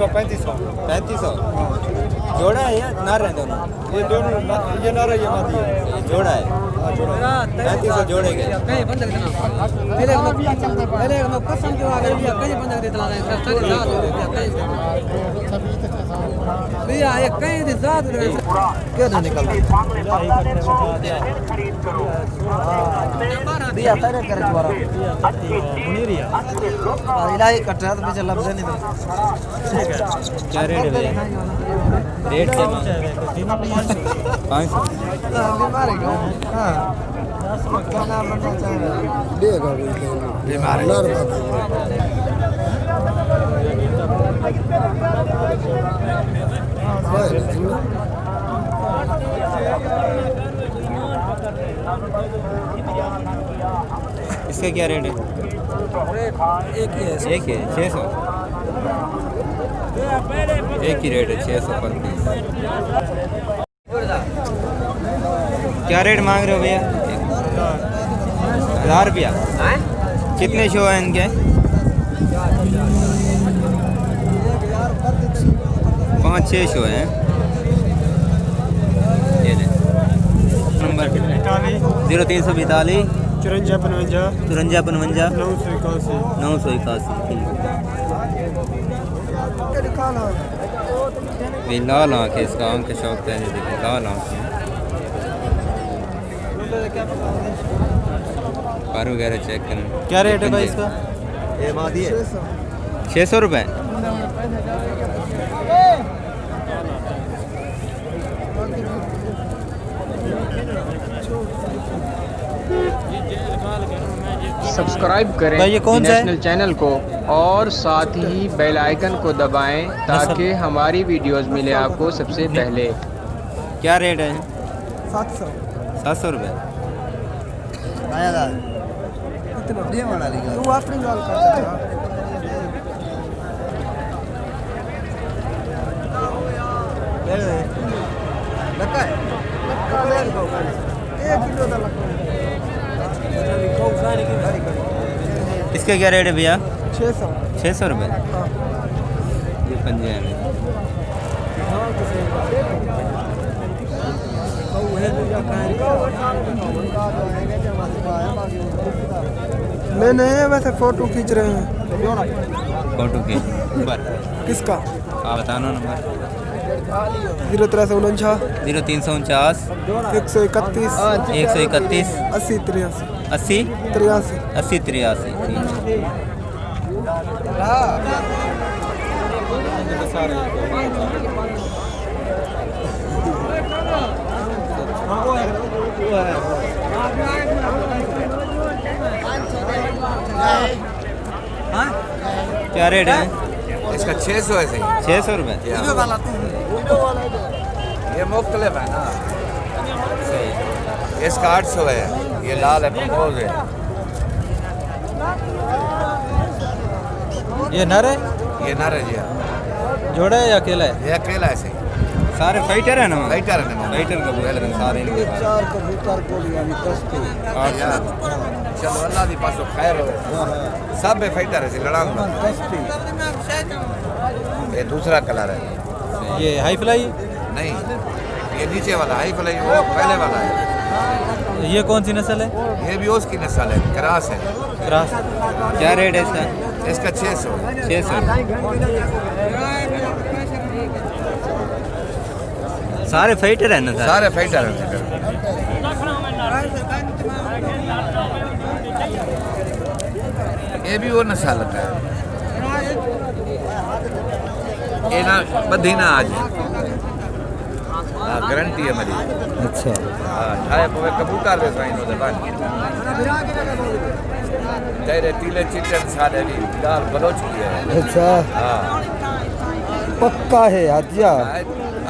का 3500। 3500 जोड़ा है या नार है दोनों? ये दोनों ये नारा ये मादी है। ये जोड़ा है। हाँ जोड़ा। 3500 जोड़े के। कहीं बंद कर देना पहले हम कसम के आगे लिया कहीं बंद कर देना है सर भैया ये कहीं से साथ क्या ना निकल दिया तेरे कर दोबारा मुनीरिया इलाही कट रहा तो मुझे लफ्ज नहीं दे क्या रेट है भैया? रेट क्या है? 500। बीमार है हां क्या नाम बनना चाहिए देगा बीमार है इसका क्या रेट है? एक ही है 600। एक ही रेट है 600 पर पीस। क्या रेट मांग रहे हो भैया? 1000 रुपया। कितने शो हैं इनके? 5-6 शो हैं। ये ले नंबर 0342 54 54 981 981। ठीक है। लाल आँख है इसका, आँख के शौक है। देखिए लाल आँख है। पर वगैरह चेक करें। क्या रेट है भाई इसका? ये मादी है 600 रुपये। सब्सक्राइब करें भाई ये कौन सा है? नेशनल चैनल को और साथ ही बेल आइकन को दबाएं ताकि हमारी वीडियोस मिले आपको सबसे पहले। क्या रेट है? 700 700 रुपये। तू अपनी गल कर लगा है 1 किलो का लगा इसका क्या रेट है भैया? 600 रुपये। ये पंजे हैं। मैं नहीं है वैसे फोटो खींच रहे हैं फोटो के ऊपर किसका आप बताना नंबर। 0349 0349 131 131 80 80 83 80 83। ठीक है। क्या रेट है इसका? 600 है सही। 600 रुपये। ये मुख्तलिफ है ना। सही। इसका 800 है। ये लाल है प्रपोज है। ये नर है ये नर है जी हाँ। जोड़ा है या अकेला है? ये अकेला है सही। सारे फाइटर है ना? फाइटर है ना। फाइटर कबूतर हैं सारे इनके पास। 4 कबूतर को यानी 10 चलो अल्लाह दी पासो खैर हो। सब में फाइटर है लड़ाऊंगा। ये दूसरा कलर है। ये हाई फ्लाई। नहीं ये नीचे वाला हाई फ्लाई वो पहले वाला है। ये कौन सी नस्ल है? ये भी उसकी नस्ल है, क्रास है। क्रास। क्या रेट है इसका? इसका 600 है। 600। सारे फाइटर है ना? सारे फाइटर हैं। ये भी वो नस्ल का है। ये ना बधी ना आज गारंटी है मेरी। अच्छा। ठाए पोवे कबूतर दे साइन होते बान तेरे तीले चिटन सारे दी दाल बलोच की है। अच्छा हां पक्का है आजिया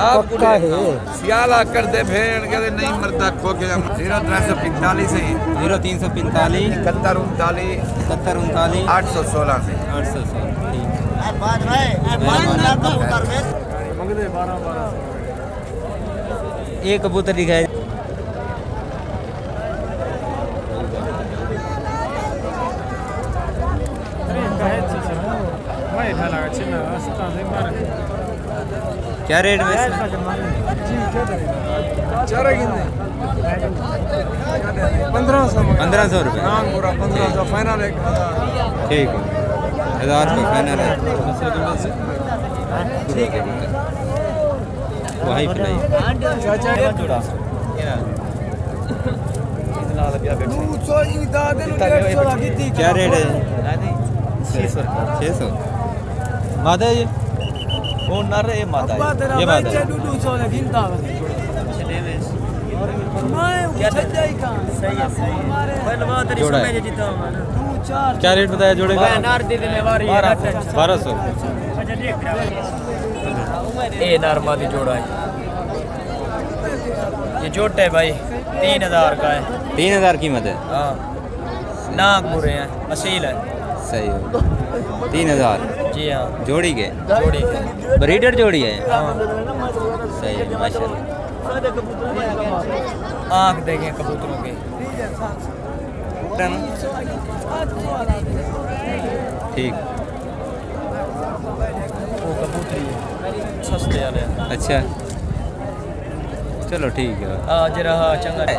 पक्का है। सियाला कर दे भेड़ के नहीं मरदा खो के 0345 से 0345 7139 7139 816 से 816। ठीक है। एक कबूतर दिखाए। Vai, vai lá, क्या रेट में? चारा कितने? 1500 1500 रुपये। हाँ पूरा 1500 फाइनल 1000। ठीक है, 1000 का फाइनल है। ठीक है, वही पिलाई। क्या रेट है? 600। मादा है ये? वो नर है, मादा है। ये मादा है। जोड़ा है। क्या रेट बताया जोड़े का? 1200। ये नॉर्मल जोड़ा है, ये जोटे भाई 3000 का है। 3000 कीमत है। हाँ, नाक बुरे हैं, असील है। सही हो। 3000 जी हाँ, जोड़ी के? जोड़ी के। ब्रीडर जोड़ी है। हाँ, सही है, माशाल्लाह। आँख देखें कबूतरों के। ठीक। वो कबूतरी है, सस्ते वाले। अच्छा, चलो ठीक है। जरा चंगा है।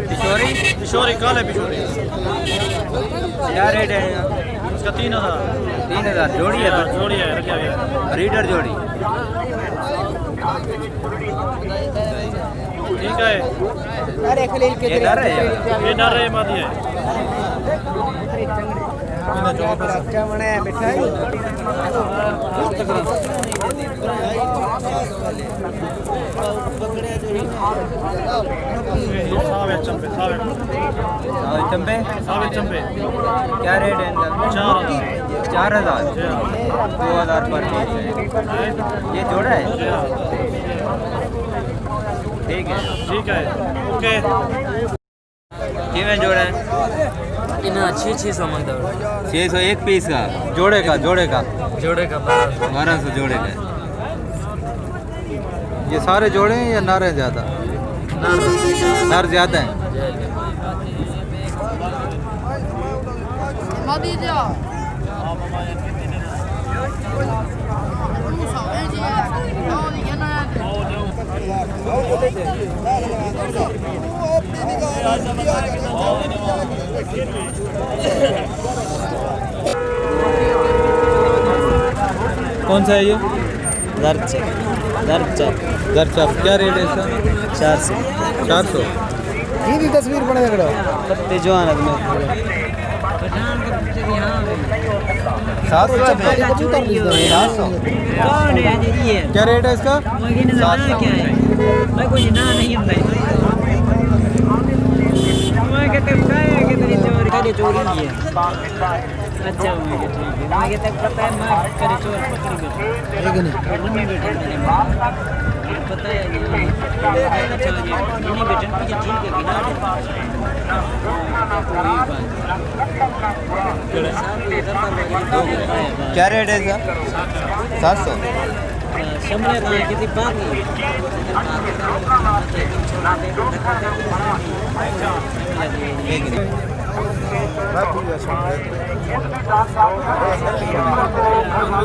पिशोरी? पिशोरी काले पिशोरी। क्या रेट है इसका 3000। 3000 जोड़ी है? जोड़ी है, रखा गया है। ब्रीडर जोड़ी। ठीक है। ये नर है या? ये नर है, मादी है। सावे चंपे, सावे चंपे? सावे चंपे। क्या रेट है इनका? 4000। 2000 पर पीस है। ये जोड़ा है? ठीक है, ठीक है, ओके। किमें जोड़ा है? इन्हें 600 मंगता 600 एक पीस का? जोड़े का, जोड़े का। जोड़े का 1200। 1200 जोड़े का। ये सारे जोड़े हैं या नर हैं ज़्यादा? नर ज़्यादा हैं। कौन सा है ये? दरचा। क्या रेट है इसका? 400। की तस्वीर बने खड़ा पत्ते जवान आदमी 700 क्या रेट है इसका? चोरी की है। अच्छा, मुझे ठीक है। मुझे तक पता है, मैं करे चोर पकड़ी बैठा। मम्मी बैठे मैंने पता है ये। अच्छा, ये मम्मी बैठे मुझे ठीक है किनारे। क्या रेट है इसका? 700। समझे कहाँ कितनी बाकी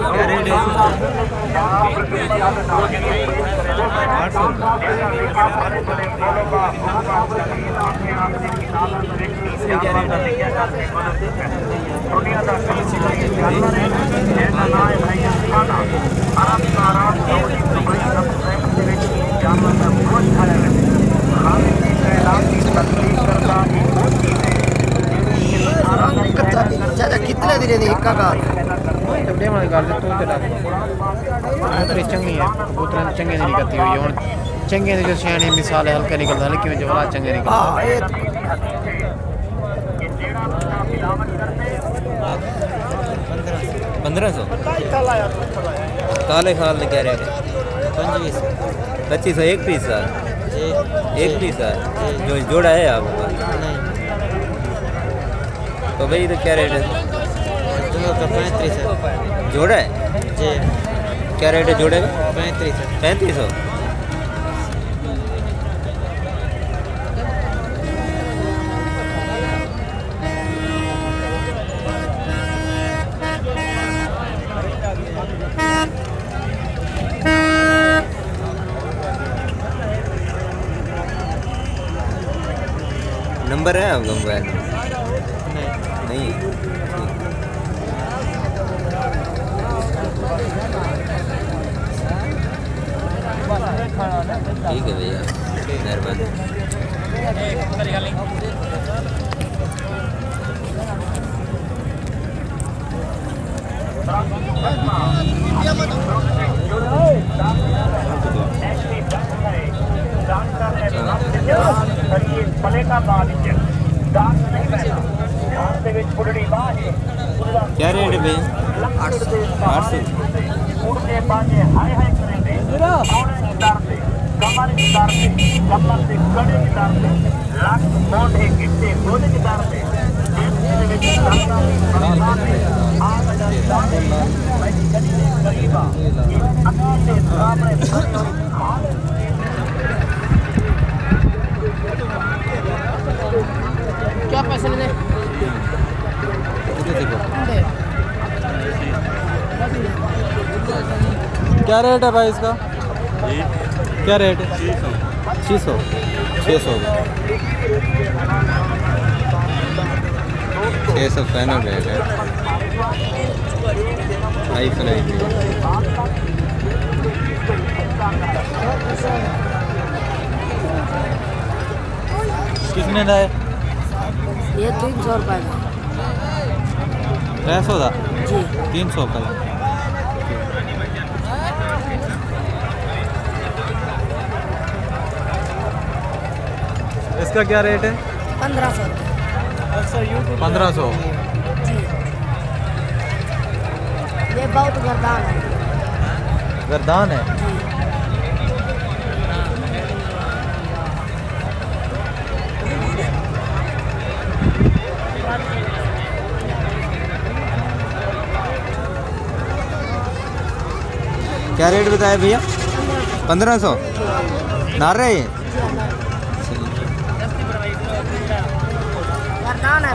क्या रेट है इसका? 800 क्या रेट है? कितने दिन इक्का का चंगी है कबूतर चंगे नहीं करती हुई हूँ चंगे जो सियाने मिसाल है हल्के निकलता हल्के में जवाला चंगे निकलता 1500। काले खाल में क्या रेट है? 2500 एक पीस है? एक पीस है जो जोड़ा है आपको? तो भाई तो क्या रेट है? 35 है। जोड़ा है जी। क्या रेट है जोड़े का? 35 3500। नंबर है आपका मोबाइल में? नहीं। ठीक है भैया, मेहरबानी। क्या रेट है भैया? 800। क्या पैसे ले? क्या रेट है भाई इसका? क्या रेट है? 600 फाइनल रेट है। आईफोन कितने का है? ये 300 रुपये का 300 का जी। 300 का है। इसका क्या रेट है? 1500 1500। जी। ये बहुत गर्दान है गर्दान है। जी। क्या रेट बताया भैया? 1500 नार रहे हैं। गर्दान है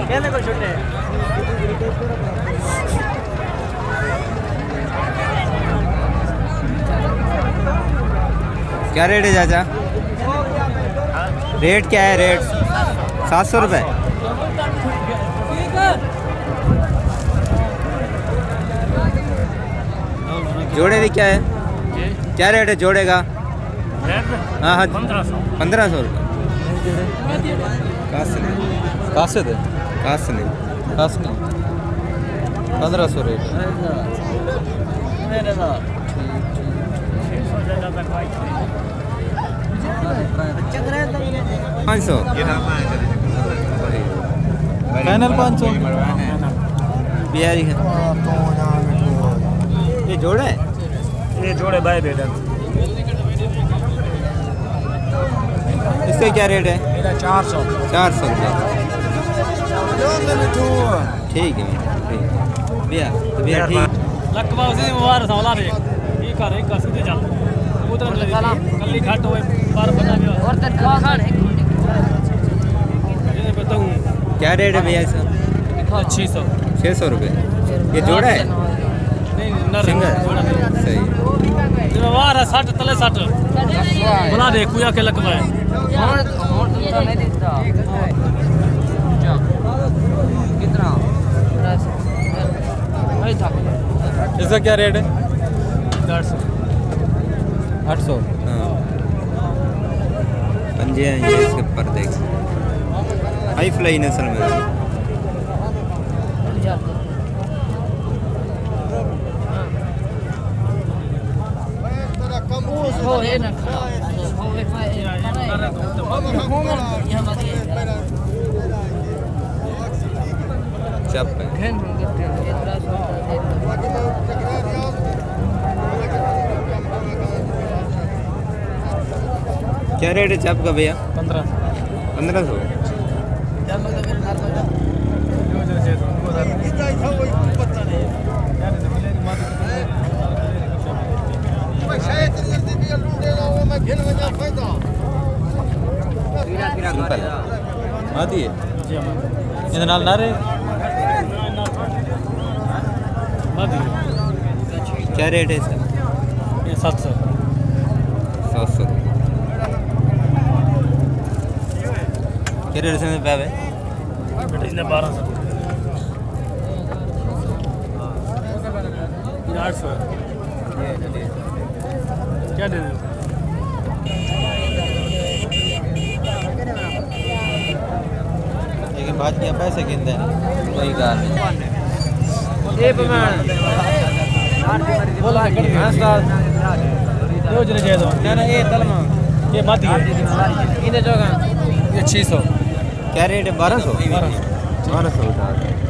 कहने को छोटे क्या रेट है चाचा? रेट क्या है? रेट 700 रुपये। जोड़े भी क्या है? क्या रेट है जोड़े का? हाँ हाँ 1500 रुपये। कहाँ से दे? काश नहीं 1500 रेट है। 500। फाइनल 500। बिहारी है। ये जोड़ा है? ये जोड़े भाई बेटा। इसका क्या रेट है? 400 रुपये। ठीक है भैया, भैया ठीक। लकवा उसी मुबार सौला रे ई कर सीधे चल उधर कल्ली घाट होए पार बना गया और तनख्वाह खान है ये बताऊं। क्या रेट है भैया इसका? 600 रुपये। ये जोड़ा है? नहीं नर सिंगल सही। जिम्मेवार है 60 तले 60 बुला दे कुया के लकवा है। और तुमसा नहीं देता कितना भाई था। इसका क्या रेट है? 800। हाँ पंजे हैं ये इसके पर्दे के। हाई फ्लाई नस्ल में है। हो ये ना हो एक चप है। क्या रेट है चप का भैया? 1500। मादी है जी हमारे ਇਹਦੇ ਨਾਲ ਨਾਰੇ मादी क्या रेट है इसका ये 700 700 क्या रेट से पे है बेटे इसने 1200 ये 800 क्या दे दो लेकिन बात क्या पैसे गिनते हैं कोई गाल नहीं ये प्रमाण बोला कर दो जने जाए दो ना ये तलमा ये मादी है इन्हें जोगा ये 600 क्या रेट है 1200 45 0345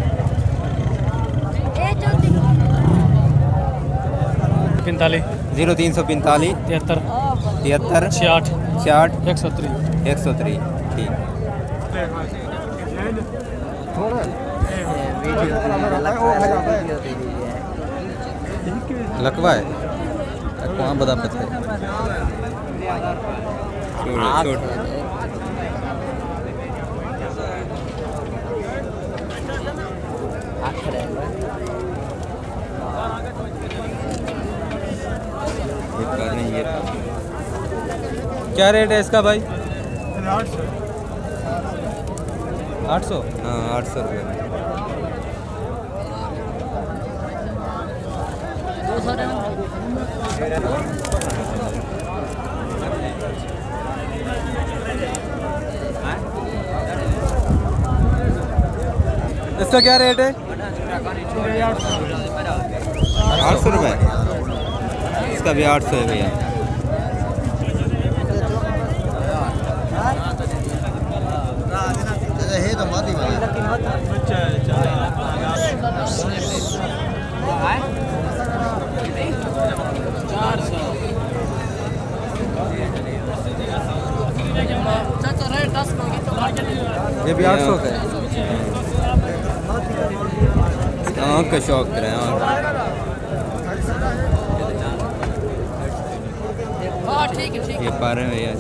73 73 66 66 103 103 ठीक लकवा है लकवा बता पता है छोड़ क्या रेट है इसका भाई 800 हाँ 800 रुपये इसका क्या रेट है 800 रुपये इसका भी 800 है भैया ये भी 800 का है आँख का शौक करें ये पा रहे हैं भैया